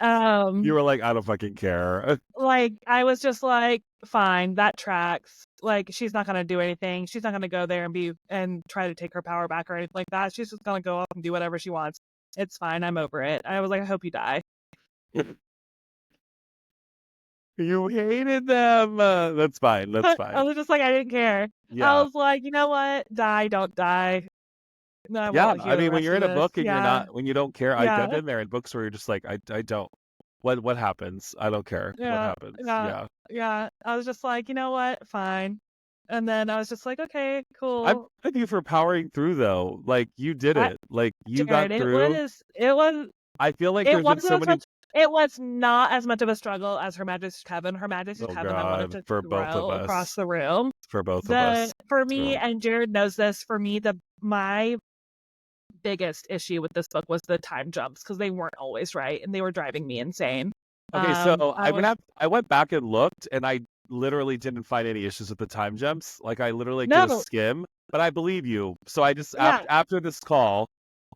you were like, I don't fucking care. like I was just like, fine, that tracks. Like she's not gonna do anything. She's not gonna go there and try to take her power back or anything like that. She's just gonna go up and do whatever she wants. It's fine. I'm over it. I was like, I hope you die. You hated them. That's fine. That's I fine. was just like, I didn't care. I Yeah. was like, you know what? Die, don't die. No, I Yeah, won't I hear the mean, when rest you're of in a this. book and you're Yeah. not, when you don't care, I've Yeah. been there in books where you're just like, I don't. What happens? I don't care. What Yeah. happens? Yeah. Yeah, Yeah. I was just like, you know what? Fine. And then I was just like, okay, I'm cool. proud of you for powering through though. Like you did I it. Like you got Jared, through. I feel like it there's been wasn't so as many. much it was not as much of a struggle as Her Majesty's Heaven. Her Majesty's Oh Heaven I wanted God, to for both of throw across us. the room. For both of us. For me, So. and Jared knows this, for me the my biggest issue with this book was the time jumps, because they weren't always right and they were driving me insane. Okay, so I was I went back and looked, and I literally didn't find any issues with the time jumps. Like I literally could have no, skim, but I believe you. So I just yeah, after this call,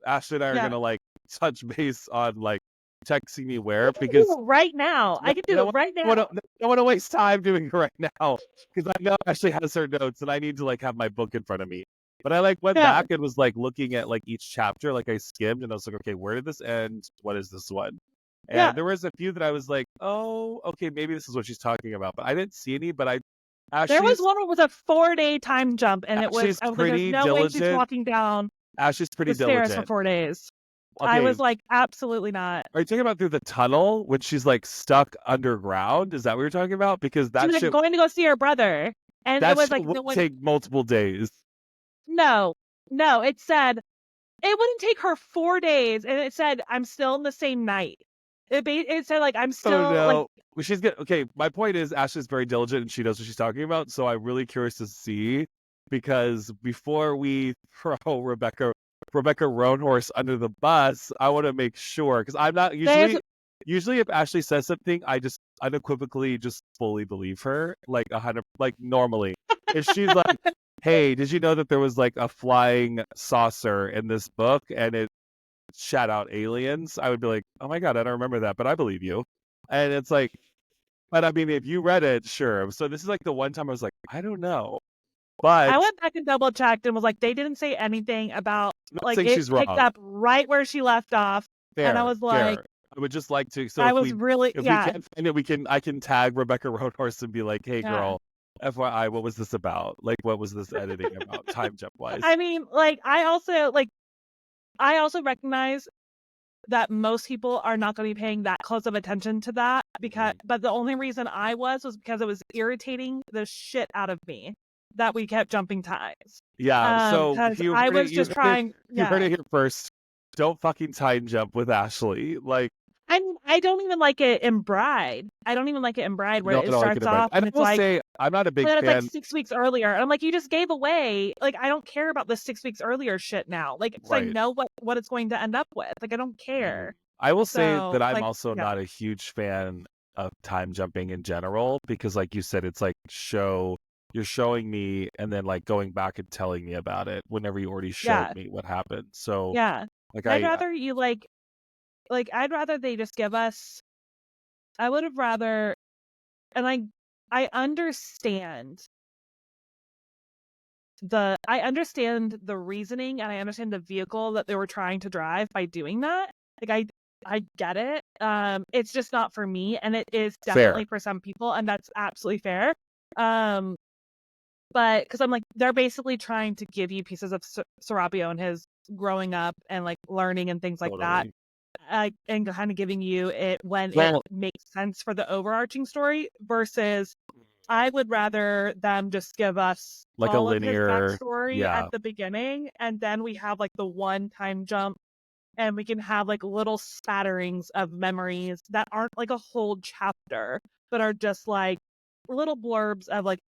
Ashley and I are yeah. gonna like touch base on like texting me I where can do because it right now. no, I can I do it don't want right I now. don't want to waste time doing it right now because I know Ashley has her notes and I need to like have my book in front of me. But I like went Yeah, back and was like looking at like each chapter, like I skimmed and I was like, okay, where did this end? What is this one? yeah. And there was a few that I was like, oh, okay, maybe this is what she's talking about. But I didn't see any. But I There was Ashley's one with a 4-day time jump, and Ashley's I was like, there's pretty no way she's diligent. walking down Ashley's pretty the stairs for diligent. 4 days. I Okay, was like, absolutely not. are you talking about through the tunnel when she's like stuck underground? Is that what you're talking about? Because She was like going to go see her brother, and it that was shit like would no one. take multiple days. No, no. It said it wouldn't take her 4 days, and it said I'm still in the same night. It said like I'm Oh still like no. Well, she's good. Okay, my point is Ashley's very diligent and she knows what she's talking about. So I'm really curious to see because before we throw Rebecca Roanhorse under the bus, I want to make sure because I'm not there's usually if Ashley says something, I just unequivocally just fully believe her, like 100, like normally. If she's like, "Hey, did you know that there was like a flying saucer in this book and it shout out aliens?" I would be like, "Oh my god, I don't remember that, but I believe you." And it's like But I mean, if you read it, sure. So this is like the one time I was like, I don't know. But I went back and double checked and was like, they didn't say anything about I'm not like saying it she's picked wrong. up right where she left off. And I Fair, was like, fair. I would just like to. So I was really, if we yeah, can't find it, I can tag Rebecca Roanhorse and be like, hey, yeah. girl, FYI, what was this about? Like, what was this editing about, time jump wise? I mean, like, I also recognize that most people are not going to be paying that close of attention to that Mhm. but the only reason I was because it was irritating the shit out of me that we kept jumping times. Yeah. So Because I was just trying, you heard yeah. it here first. Don't fucking time jump with Ashley. Like, I mean, I don't even like it in Bride. I don't even like it in Bride where no, I it don't like it starts about. off And and I it's will like, say, I'm not a big and then it's like fan. 6 weeks earlier. And I'm like, you just gave away. Like, I don't care about the 6 weeks earlier shit now. Like, because I Right. know what it's going to end up with. Like, I don't Mhm. care. I will say that So, I'm like, also yeah, not a huge fan of time jumping in general because, like you said, it's like you're showing me and then like going back and telling me about it whenever you already showed yeah, me what happened. So, yeah. like, I'd rather you I'd rather they just give us. I would have rather, and I understand I understand the reasoning and I understand the vehicle that they were trying to drive by doing that. Like I get it. It's just not for me, and it is fair. definitely for some people, and that's absolutely fair. Um, but because I'm like, they're basically trying to give you pieces of Serapio and his growing up and like learning and things like that, Totally. and kind of giving you it when it Well, makes sense for the overarching story versus I would rather them just give us like a all of his linear, backstory at yeah, the beginning and then we have like the one time jump and we can have like little spatterings of memories that aren't like a whole chapter but are just like little blurbs of like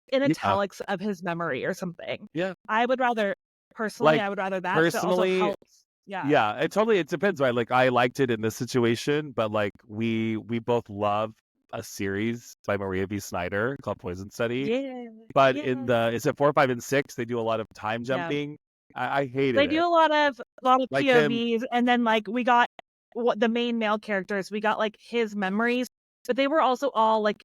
in yeah, italics of his memory or something. yeah. I would rather personally Like I would rather that because it also personally, helps. Yeah. yeah, it depends, right? Like I liked it in this situation, but like we both love a series by Maria V. Snyder called Poison Study. Yeah. But in Yeah. the is it 4, 5, and 6, they do a lot of time Yeah. jumping. I hated They it. do a lot of Like them, POVs, and then like we got what the main male characters. We got like his memories, but they were also all like,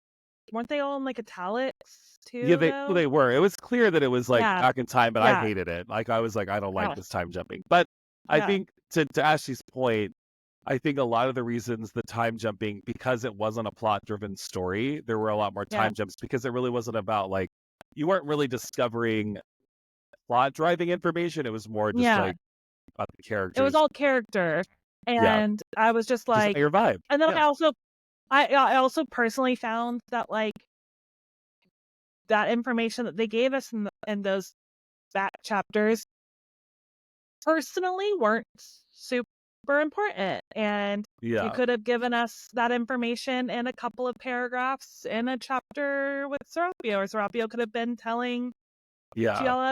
weren't they all in like italics yeah, too? Though. they were. It was clear that it was like Yeah, back in time, but I yeah, hated it. Like I was like, I don't like yeah, this time jumping. But I yeah, think to Ashley's point, I think a lot of the reasons the time jumping because it wasn't a plot driven story, there were a lot more yeah, time jumps because it really wasn't about like you weren't really discovering plot driving information. It was more just yeah. like about the It was characters. all character, Yeah, and I was just just not like, your vibe. and then Yeah, I also personally found that like that information that they gave us in those back chapters personally weren't super important. And you yeah, could have given us that information in a couple of paragraphs in a chapter with Serapio, or Serapio could have been telling yeah. Giella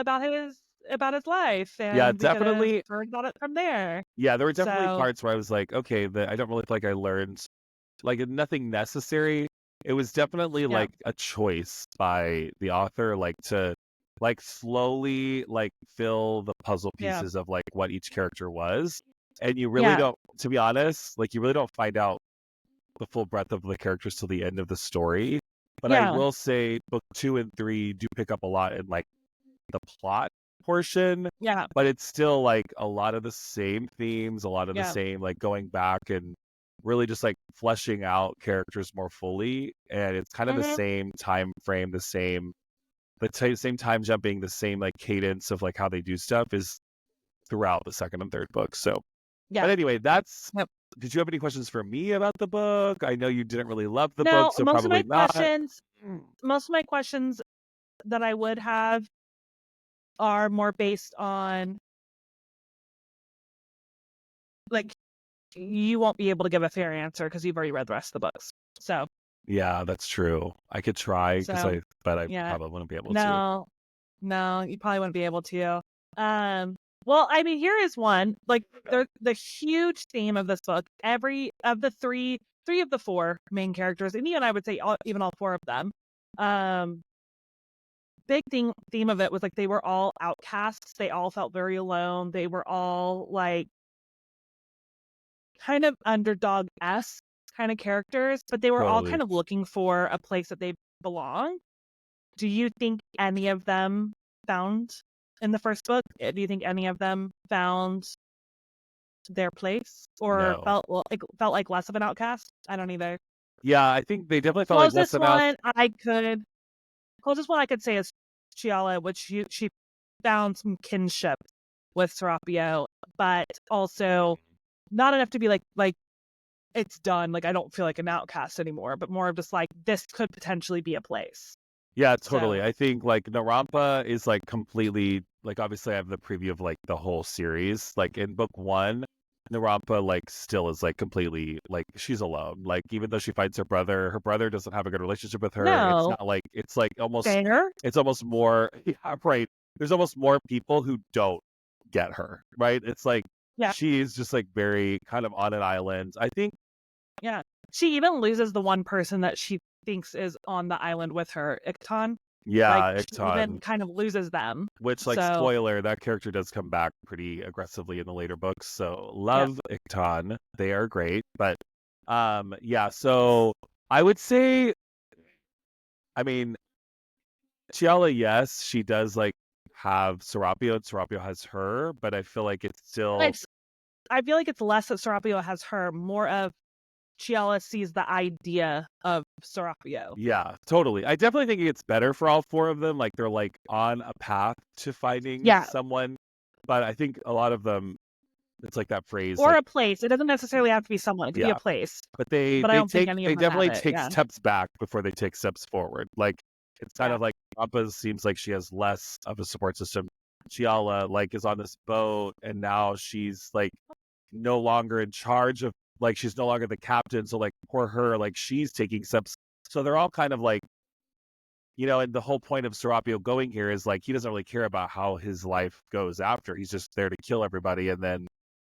about his life, Yeah, and we could have definitely. heard about it from there. Yeah, there were definitely So parts where I was like, okay, I don't really feel like I learned like nothing necessary. It was definitely yeah, like a choice by the author, like to like slowly like fill the puzzle yeah, pieces of like what each character was. And you really yeah, don't, to be honest, like you really don't find out the full breadth of the characters till the end of the story. But I yeah, will say book 2 and 3 do pick up a lot in like the plot portion, yeah, but it's still like a lot of the same themes, a lot of the yeah. same like going back and really just like fleshing out characters more fully. And it's kind of the Hmm. same time frame, same time jumping, the same like cadence of like how they do stuff is throughout the second and third book. So, but Yeah. anyway, that's. Yep. Did you have any questions for me about the book? I know you didn't really love the book, No, so probably not. most of my questions that I would have are more based on like you won't be able to give a fair answer because you've already read the rest of the books. So, Yeah, that's true. I could try so but I yeah, probably wouldn't be able to. no, no, you probably wouldn't be able to. Well, I mean, here is one like the huge theme of this book. Every of the three of the four main characters, and even I would say even all four of them. Um, big theme of it was like they were all outcasts. They all felt very alone. They were all like kind of underdog esque kind of characters, but they were all Totally. kind of looking for a place that they belong. Do you think any of them found in the first book? Do you think any of them found their place or No. felt like less of an outcast? I don't either. Yeah, I think they definitely felt like less Closest than us. one I could say is Chiala, which she found some kinship with Serapio, but also not enough to be like it's done. Like I don't feel like an outcast anymore, but more of just like this could potentially be a place. Yeah, totally. So I think like Narampa is like completely like obviously I have the preview of like the whole series. Like in book one, Narampa like still is like completely like she's alone. Like even though she finds her brother doesn't have a good relationship with her. It's no, not like fair. it's almost more yeah, right. There's almost more people who don't get her, right? It's like Yeah, she's just like very kind of on an island. I think yeah. She even loses the one person that she thinks is on the island with her, Ikton. Like yeah, she even Icton. kind of loses them. Which, like, So spoiler, that character does come back pretty aggressively in the later books. So yeah, love Icton. They are great. But yeah, so I would say, I mean, Chiala, yes, she does like have Serapio and Serapio has her, but I feel like it's still it's I feel like it's less that Serapio has her, more of Chiala sees the idea of Serapio. yeah, totally. I definitely think it gets better for all four of them. Like they're like on a path to finding Yeah, someone. But I think a lot of them it's like that phrase, or like, a place. It doesn't necessarily have to be someone. It could be a yeah. place. But But I don't think any of they them have definitely it. take Yeah, steps back before they take steps forward. Like it's kind yeah, of like Appa seems like she has less of a support system. Chiala like is on this boat and now she's like no longer in charge of like she's no longer the captain. So like poor her, like she's taking steps. So they're all kind of like and the whole point of Serapio going here is like he doesn't really care about how his life goes after. He's just there to kill everybody and then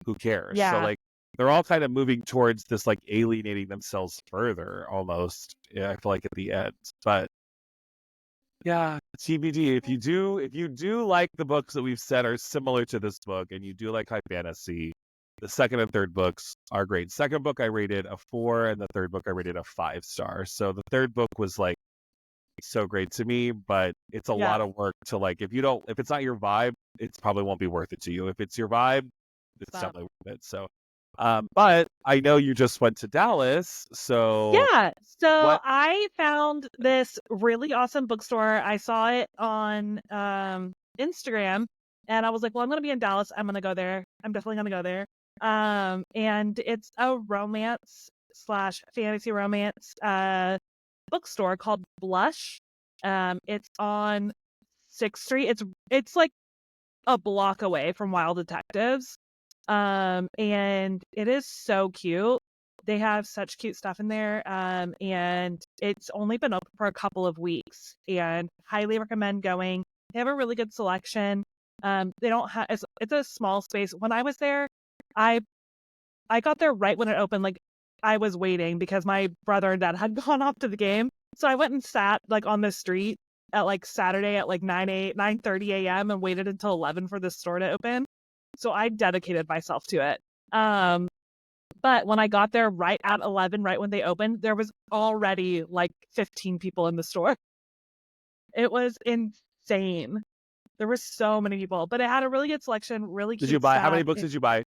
who cares? So yeah. like they're all kind of moving towards this like alienating themselves further almost. Yeah, I feel like at the end. But yeah, TBD. If you do like the books that we've said are similar to this book and you do like high fantasy, the second and third books are great. Second book I rated a 4 and the third book I rated a 5 star. So the third book was like so great to me, but it's a Yeah. lot of work to like if it's not your vibe, it's probably won't be worth it to you. If it's your vibe, it's So definitely worth it. So but I know you just went to Dallas, so yeah. So what I found this really awesome bookstore. I saw it on Instagram and I was like, well, I'm gonna be in Dallas. I'm gonna go there. I'm definitely gonna go there. And it's a romance slash fantasy romance bookstore called Blush. It's on 6th Street. It's like a block away from Wild Detectives. And it is so cute. They have such cute stuff in there. And it's only been open for a couple of weeks and highly recommend going. They have a really good selection. They don't have it's a small space. When I was there, I I got there right when it opened. Like I was waiting because my brother and dad had gone off to the game. So I went and sat like on the street at like Saturday at like 9:30 a.m. and waited until 11 for the store to open. So I dedicated myself to it. Um, but when I got there right at 11, right when they opened, there was already like 15 people in the store. It was insane. There were so many people, but it had a really good selection, really did you cute buy? How many stuff. books did you buy?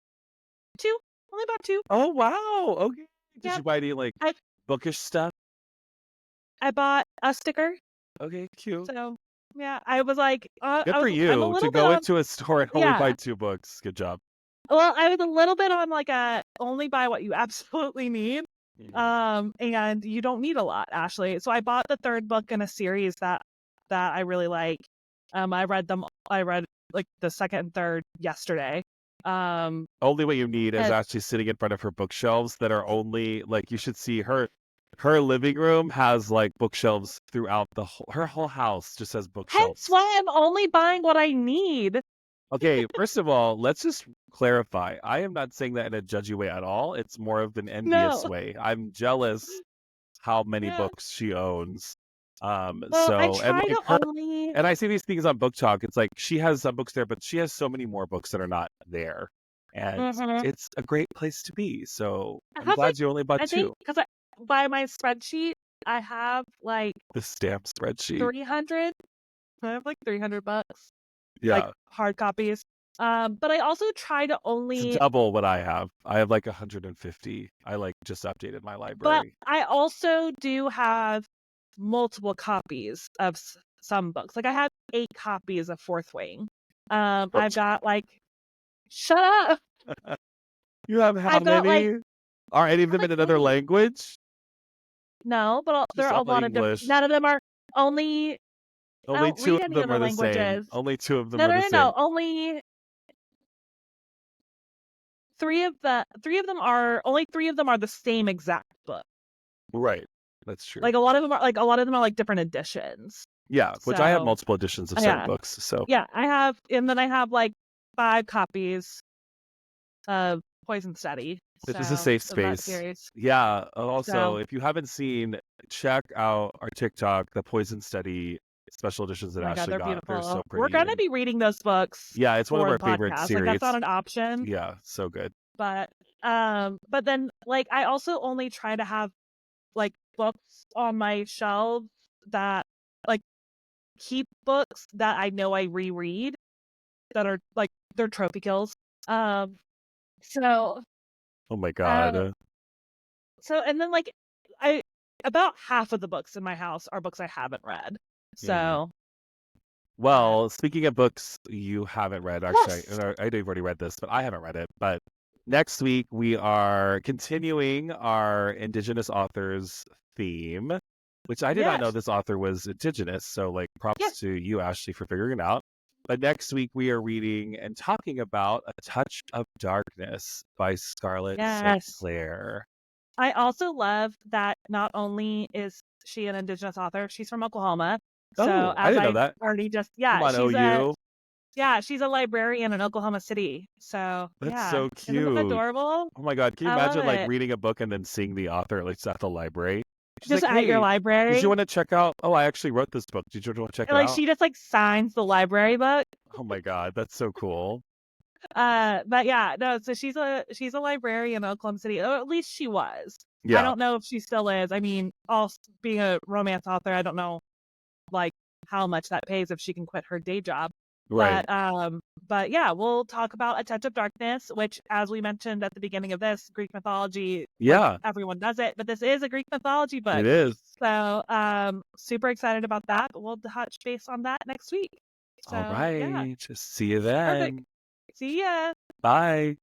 Two, only about two. Oh wow, okay. Did you Yep. buy any like I bookish stuff? I bought a sticker. Okay, cute. So yeah, I was like, Good for I'm a you to little bit go on, into a store and only buy yeah. 2 books. Good job. Well, I was a little bit on like a only buy what you absolutely need. Mhm. And you don't need a lot, Ashley. So I bought the third book in a series that I really like. I read like the second and third yesterday. Um, Only what you need is and actually sitting in front of her bookshelves that are only like you should see her living room has like bookshelves throughout her whole house just has hence bookshelves. why I'm only buying what I need. Okay, first of all, let's just clarify. I am not saying that in a judgy way at all. It's more of an envious No. way. I'm jealous how many Yeah. books she owns. Well, I And try like to her only and I see these things on Book Talk. It's like she has some books there, but she has so many more books that are not there. and Mhm. it's a great place to be. So I I'm have, like glad you only bought I think two. because by my spreadsheet, I have, like, The stamp spreadsheet. 300. I have, like, 300 bucks, like, Yeah, hard copies. But I also try to it's only double what I have. I have like 150. I like just updated my but library. I also do have multiple copies of some books. Like, I have 8 copies of Fourth Wing. I've got, like shut up! You have how I've got, like many? Are any of I have, them like, in another 8. language? No, but there Just are a all lot of English. none of them are only I Only don't two read of any them other are the same. languages. Only two of them No, are no, the no, same. no, only 3 of them are the same exact book. Right. That's true. Like, a lot of them are, like, different editions. Yeah, which I have So, multiple editions of certain yeah. books. So Yeah, and then I have, like, 5 copies of Poison Study, this is a so, safe of that space. series. Yeah. Also, So, if you haven't seen, check out our TikTok, the Poison Study special editions oh that my god, Ashley they're got. They're so beautiful. We're pretty. gonna And be reading those books yeah, it's one of for our the favorite podcast, like, that's series. not an option, Yeah, so good. but, but then, like, I also only try to have, like, books on my shelves that like, keep books that I know I reread that are, like, they're trophy kills. Um, so, Oh my uh, God. and then, like, I about half of the books in my house are books I haven't read. Mm. So, but Well, speaking of books you haven't read, actually, yes, I know you've already read this, but I haven't read it. But next week we are continuing our Indigenous authors theme, which I did not know yes, this author was Indigenous. So, like, props yes, to you, Ashley, for figuring it out. But next week we are reading and talking about A Touch of Darkness by Scarlett St. yes. Clair. I also love that not only is she an Indigenous author, she's from Oklahoma. So Oh, I as didn't know I that. already just Come on, OU. she's a librarian in Oklahoma City. So That's yeah, so isn't that cute. adorable? Oh my God. Can you I love imagine like it. reading a book and then seeing the author at least at the library? She's Just like, at your hey, did you library. want to check out? Oh, I actually wrote this book. Did you want to check And, it like, out? she just, like, signs the library book. Oh my God. That's so cool. But yeah, no, so she's a librarian in Oklahoma City, or at least she was. I Yeah. don't know if she still is. I mean, also being a romance author, I don't know, like, how much that pays if she can quit her day job. Right. But yeah, we'll talk about A Touch of Darkness, which, as we mentioned at the beginning of this, Greek mythology, like, Yeah, everyone does it, but this is a Greek mythology book. it is. So, super excited about that, but we'll touch base on that next week. All So, yeah, right. Just see you perfect. then. See ya. Bye.